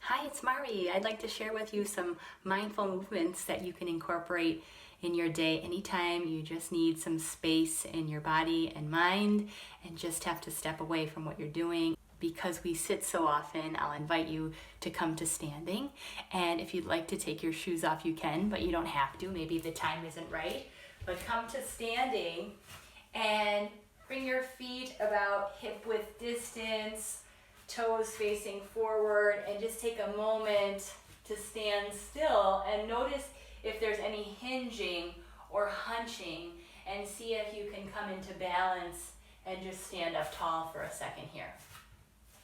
Hi, it's Mari. I'd like to share with you some mindful movements that you can incorporate in your day anytime you just need some space in your body and mind and just have to step away from what you're doing. Because we sit so often, I'll invite you to come to standing. And if you'd like to take your shoes off, you can, but you don't have to. Maybe the time isn't right. But come to standing and bring your feet about hip width distance, toes facing forward, and just take a moment to stand still and notice if there's any hinging or hunching, and see if you can come into balance and just stand up tall for a second here.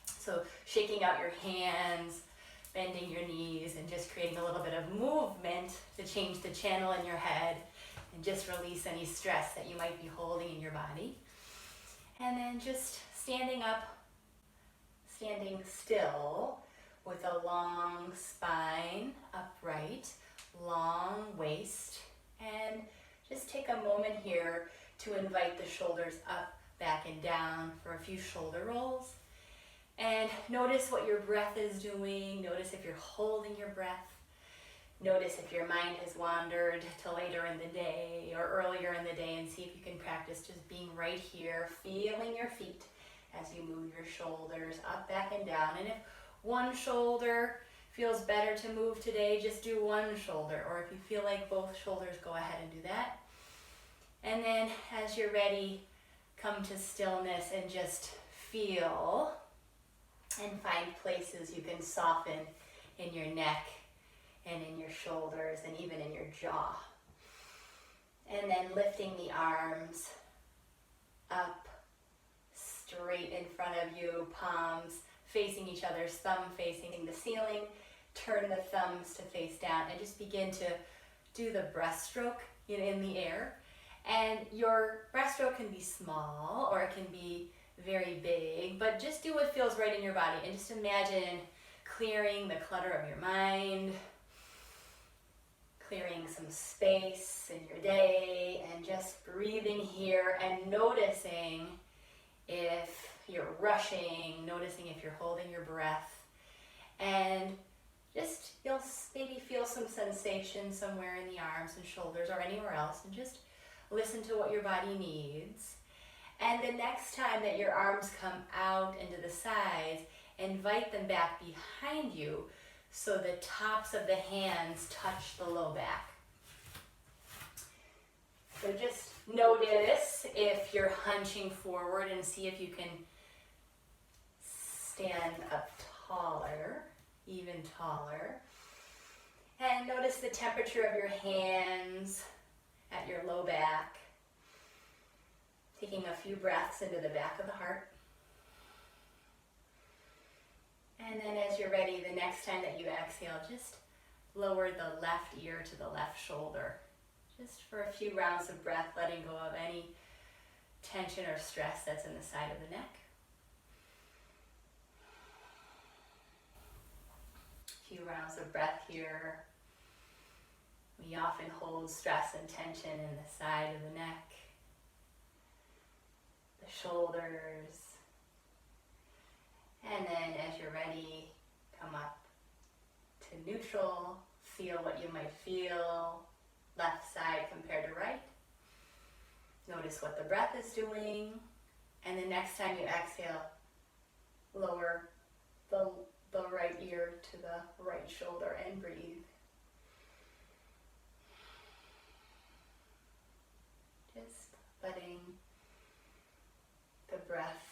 So shaking out your hands, bending your knees, and just creating a little bit of movement to change the channel in your head and just release any stress that you might be holding in your body. And then just standing up, standing still with a long spine, upright, long waist, and just take a moment here to invite the shoulders up, back, and down for a few shoulder rolls. And notice what your breath is doing. Notice if you're holding your breath. Notice if your mind has wandered to later in the day or earlier in the day, and see if you can practice just being right here, feeling your feet as you move your shoulders up, back, and down. And if one shoulder feels better to move today, just do one shoulder. Or if you feel like both shoulders, go ahead and do that. And then as you're ready, come to stillness and just feel and find places you can soften in your neck and in your shoulders and even in your jaw. And then lifting the arms up, straight in front of you, palms facing each other, thumb facing the ceiling. Turn the thumbs to face down and just begin to do the breaststroke in the air. And your breaststroke can be small or it can be very big, but just do what feels right in your body, and just imagine clearing the clutter of your mind, clearing some space in your day, and just breathing here and noticing if you're rushing, noticing if you're holding your breath, and just you'll maybe feel some sensation somewhere in the arms and shoulders or anywhere else, and just listen to what your body needs. And the next time that your arms come out into the sides, invite them back behind you so the tops of the hands touch the low back. So just notice if you're hunching forward and see if you can stand up taller, even taller. And notice the temperature of your hands at your low back. Taking a few breaths into the back of the heart. And then as you're ready, the next time that you exhale, just lower the left ear to the left shoulder. Just for a few rounds of breath, letting go of any tension or stress that's in the side of the neck. A few rounds of breath here. We often hold stress and tension in the side of the neck, the shoulders. And then as you're ready, come up to neutral. Feel what you might feel, left side compared to right. Notice what the breath is doing. And the next time you exhale, lower the right ear to the right shoulder and breathe. Just letting the breath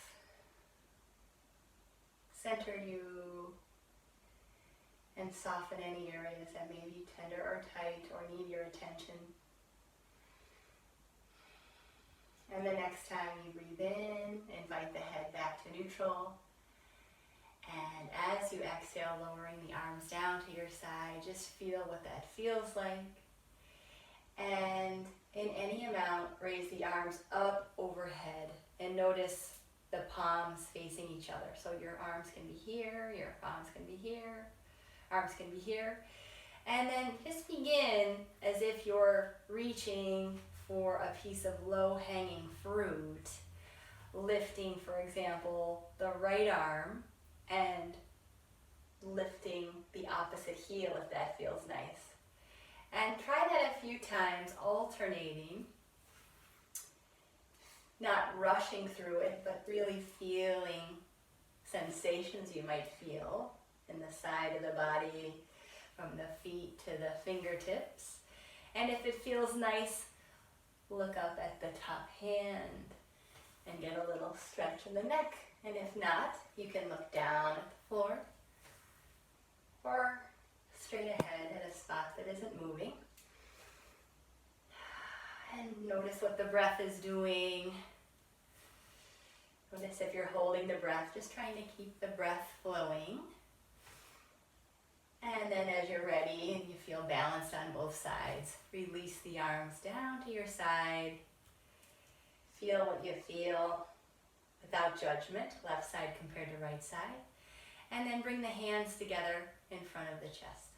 center you and soften any areas that may be tender or tight or need your attention. And the next time you breathe in, invite the head back to neutral. And as you exhale, lowering the arms down to your side, just feel what that feels like. And in any amount, raise the arms up overhead and notice the palms facing each other. So your arms can be here, your palms can be here, arms can be here. And then just begin as if you're reaching for a piece of low-hanging fruit, lifting, for example, the right arm and lifting the opposite heel if that feels nice. And try that a few times, alternating, not rushing through it, but really feeling sensations you might feel in the side of the body, from the feet to the fingertips. And if it feels nice, look up at the top hand and get a little stretch in the neck. And if not, you can look down at the floor or straight ahead at a spot that isn't moving. And notice what the breath is doing. Notice if you're holding the breath, just trying to keep the breath flowing. And then as you're ready and you feel balanced on both sides, release the arms down to your side. Feel what you feel without judgment, left side compared to right side. And then bring the hands together in front of the chest.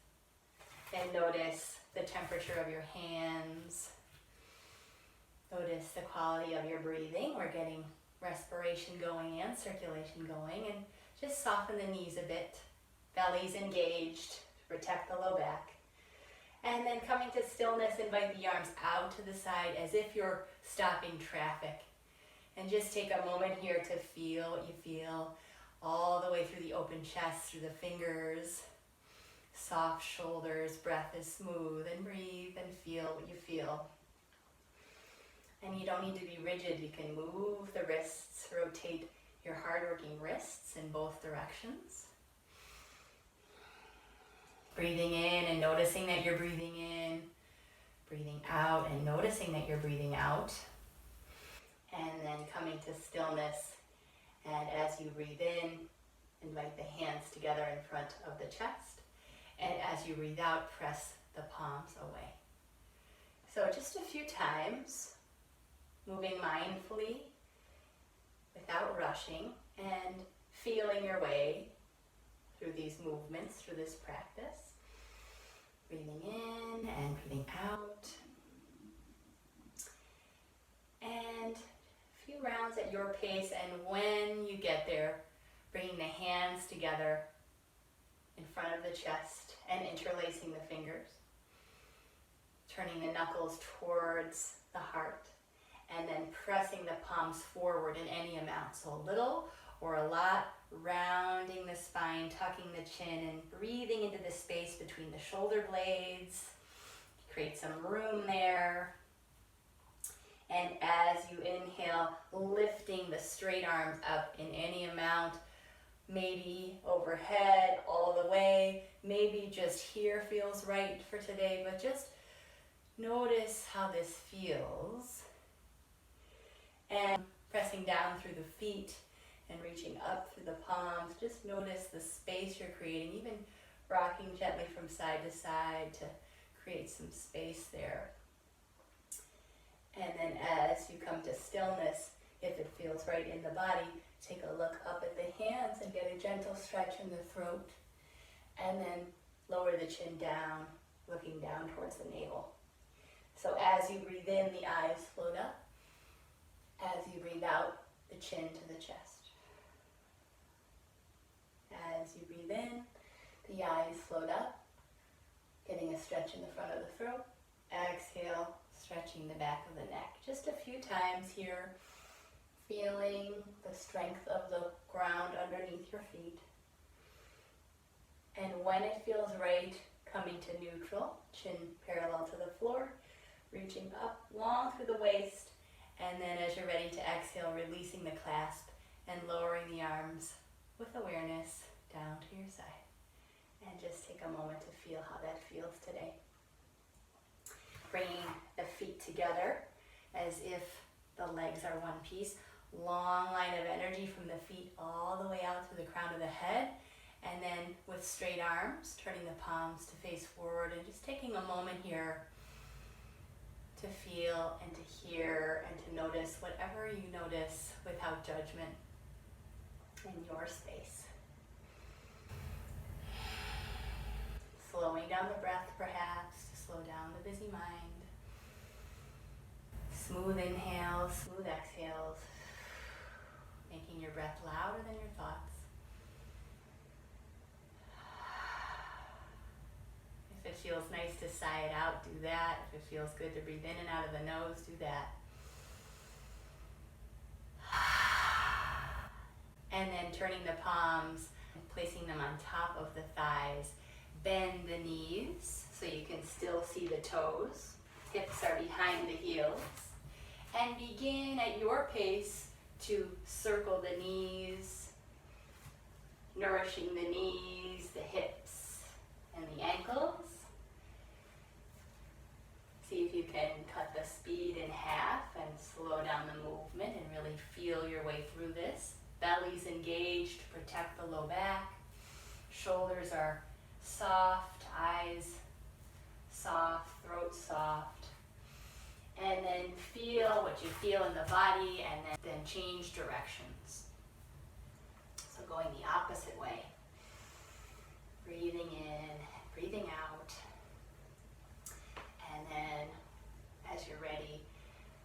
And notice the temperature of your hands. Notice the quality of your breathing. We're getting respiration going and circulation going. And just soften the knees a bit. Belly's engaged to protect the low back. And then coming to stillness, invite the arms out to the side as if you're stopping traffic. And just take a moment here to feel what you feel all the way through the open chest, through the fingers, soft shoulders, breath is smooth, and breathe and feel what you feel. And you don't need to be rigid. You can move the wrists, rotate your hard-working wrists in both directions. Breathing in and noticing that you're breathing in. Breathing out and noticing that you're breathing out. And then coming to stillness. And as you breathe in, invite the hands together in front of the chest. And as you breathe out, press the palms away. So just a few times, moving mindfully, without rushing, and feeling your way through these movements, through this practice. Breathing in and breathing out. And a few rounds at your pace, and when you get there, bringing the hands together in front of the chest and interlacing the fingers. Turning the knuckles towards the heart, and then pressing the palms forward in any amount. So a little or a lot, rounding the spine, tucking the chin, and breathing into the space between the shoulder blades. Create some room there. And as you inhale, lifting the straight arms up in any amount, maybe overhead all the way, maybe just here feels right for today, but just notice how this feels. And pressing down through the feet and reaching up through the palms, just notice the space you're creating, even rocking gently from side to side to create some space there. And then as you come to stillness, if it feels right in the body, take a look up at the hands and get a gentle stretch in the throat. And then lower the chin down, looking down towards the navel. So as you breathe in, the eyes float up. As you breathe out, the chin to the chest. As you breathe in, the eyes float up, getting a stretch in the front of the throat. Exhale, stretching the back of the neck. Just a few times here, feeling the strength of the ground underneath your feet. And when it feels right, coming to neutral, chin parallel to the floor, reaching up long through the waist, and then as you're ready to exhale, releasing the clasp and lowering the arms with awareness down to your side. And just take a moment to feel how that feels today. Bringing the feet together as if the legs are one piece. Long line of energy from the feet all the way out through the crown of the head. And then with straight arms, turning the palms to face forward and just taking a moment here to feel and to hear and to notice whatever you notice without judgment in your space. Slowing down the breath perhaps to slow down the busy mind. Smooth inhales, smooth exhales, making your breath louder than your thoughts. feels nice to sigh it out, do that. If it feels good to breathe in and out of the nose, do that. And then turning the palms and placing them on top of the thighs. Bend the knees so you can still see the toes. Hips are behind the heels. And begin at your pace to circle the knees, nourishing the knees, the hips, and the ankles. See if you can cut the speed in half and slow down the movement and really feel your way through this. Belly's engaged to protect the low back. Shoulders are soft, eyes soft, throat soft. And then feel what you feel in the body, and then change directions. So going the opposite way. Breathing in, breathing out. And then, as you're ready,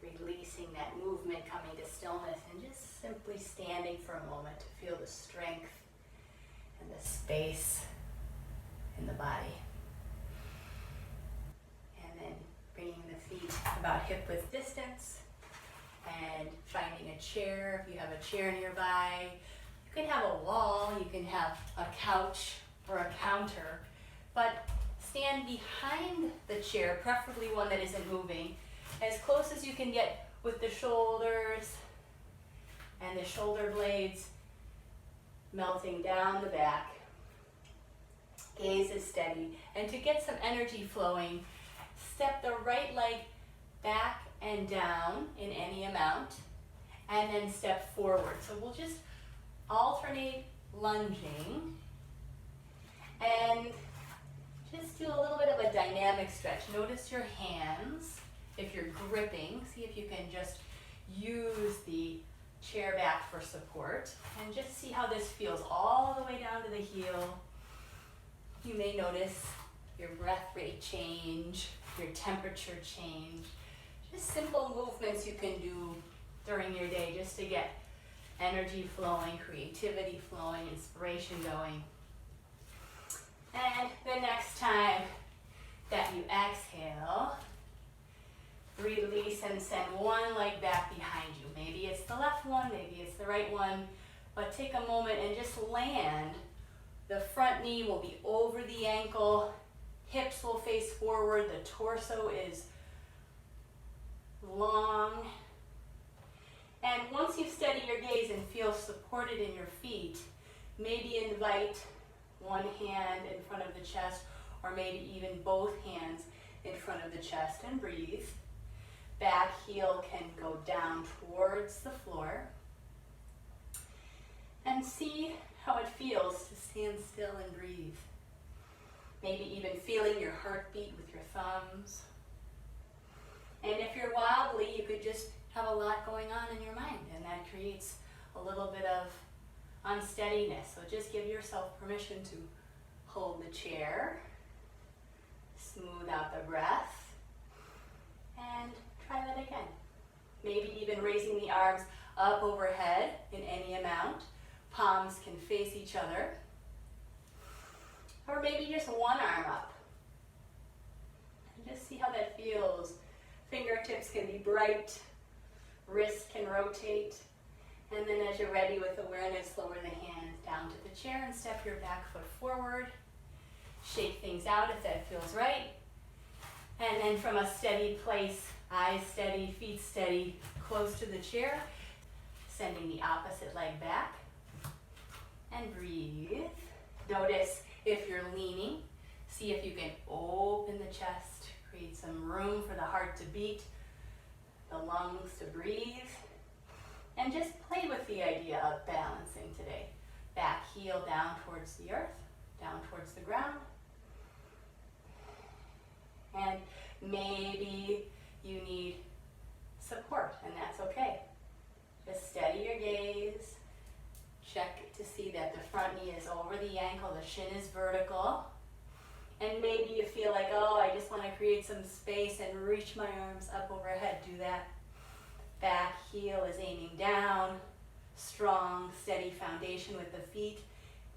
releasing that movement, coming to stillness, and just simply standing for a moment to feel the strength and the space in the body. And then bringing the feet about hip-width distance and finding a chair. If you have a chair nearby, you can have a wall, you can have a couch or a counter, but stand behind the chair, preferably one that isn't moving, as close as you can get with the shoulders and the shoulder blades melting down the back. Gaze is steady. And to get some energy flowing, step the right leg back and down in any amount, and then step forward. So we'll just alternate lunging and just do a little bit of a dynamic stretch. Notice your hands. If you're gripping, see if you can just use the chair back for support, and just see how this feels all the way down to the heel. You may notice your breath rate change, your temperature change. Just simple movements you can do during your day just to get energy flowing, creativity flowing, inspiration going. And the next time that you exhale, release and send one leg back behind you. Maybe it's the left one, maybe it's the right one, but take a moment and just land. The front knee will be over the ankle, hips will face forward, the torso is long. And once you steady your gaze and feel supported in your feet, maybe invite one hand in front of the chest, or maybe even both hands in front of the chest, and breathe. Back heel can go down towards the floor. And see how it feels to stand still and breathe. Maybe even feeling your heartbeat with your thumbs. And if you're wobbly, you could just have a lot going on in your mind, and that creates a little bit of unsteadiness. So just give yourself permission to hold the chair, smooth out the breath, and try that again. Maybe even raising the arms up overhead in any amount. Palms can face each other. Or maybe just one arm up. And just see how that feels. Fingertips can be bright. Wrists can rotate. And then as you're ready with awareness, lower the hands down to the chair and step your back foot forward. Shake things out if that feels right. And then from a steady place, eyes steady, feet steady, close to the chair, sending the opposite leg back. And breathe. Notice if you're leaning, see if you can open the chest, create some room for the heart to beat, the lungs to breathe. And just play with the idea of balancing today. Back heel down towards the earth, down towards the ground. And maybe you need support, and that's okay. Just steady your gaze. Check to see that the front knee is over the ankle, the shin is vertical. And maybe you feel like, oh, I just want to create some space and reach my arms up overhead. Do that. Back heel is aiming down. Strong, steady foundation with the feet.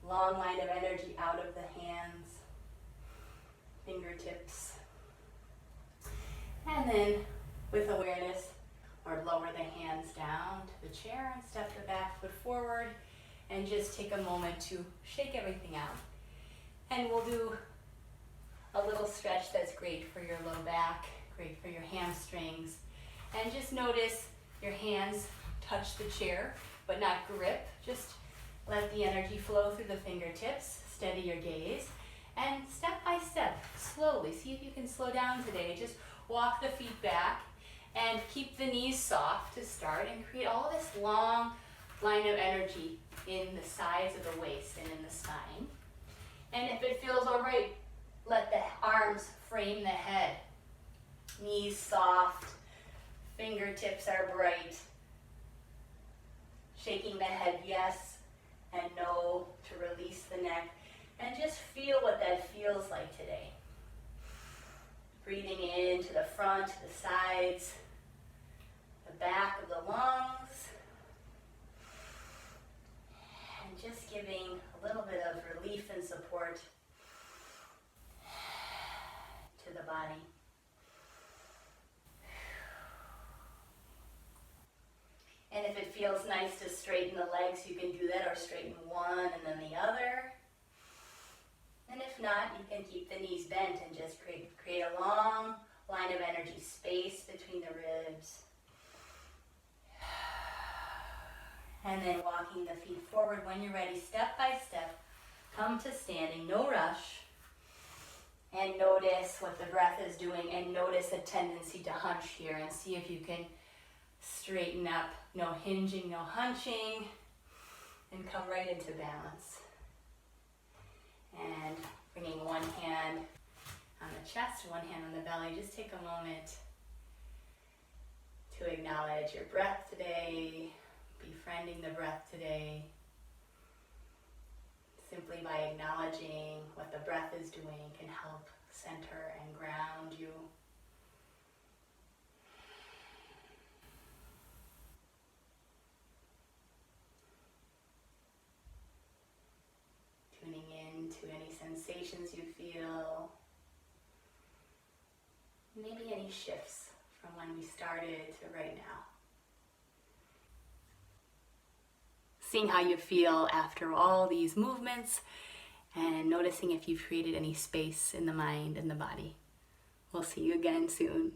Long line of energy out of the hands. fingertips. And then with awareness, or lower the hands down to the chair and step the back foot forward and just take a moment to shake everything out. And we'll do a little stretch that's great for your low back, great for your hamstrings. And just notice your hands touch the chair, but not grip. Just let the energy flow through the fingertips, steady your gaze, and step by step, slowly, see if you can slow down today. Just walk the feet back and keep the knees soft to start and create all this long line of energy in the sides of the waist and in the spine. And if it feels all right, let the arms frame the head. Knees soft, fingertips are bright. Shaking the head yes and no to release the neck. And just feel what that feels like today. Breathing in to the front, to the sides, the back of the lungs. And just giving a little bit of relief and support to the body. And if it feels nice to straighten the legs, you can do that, or straighten one and then the other. And if not, you can keep the knees bent and just create a long line of energy, space between the ribs. And then walking the feet forward when you're ready, step by step. Come to standing, no rush. And notice what the breath is doing, and notice a tendency to hunch here, and see if you can straighten up. No hinging, no hunching, and come right into balance. And bringing one hand on the chest, one hand on the belly. Just take a moment to acknowledge your breath today, befriending the breath today. Simply by acknowledging what the breath is doing can help center and ground you. Tuning in to any sensations you feel. Maybe any shifts from when we started to right now. Seeing how you feel after all these movements, and noticing if you've created any space in the mind and the body. We'll see you again soon.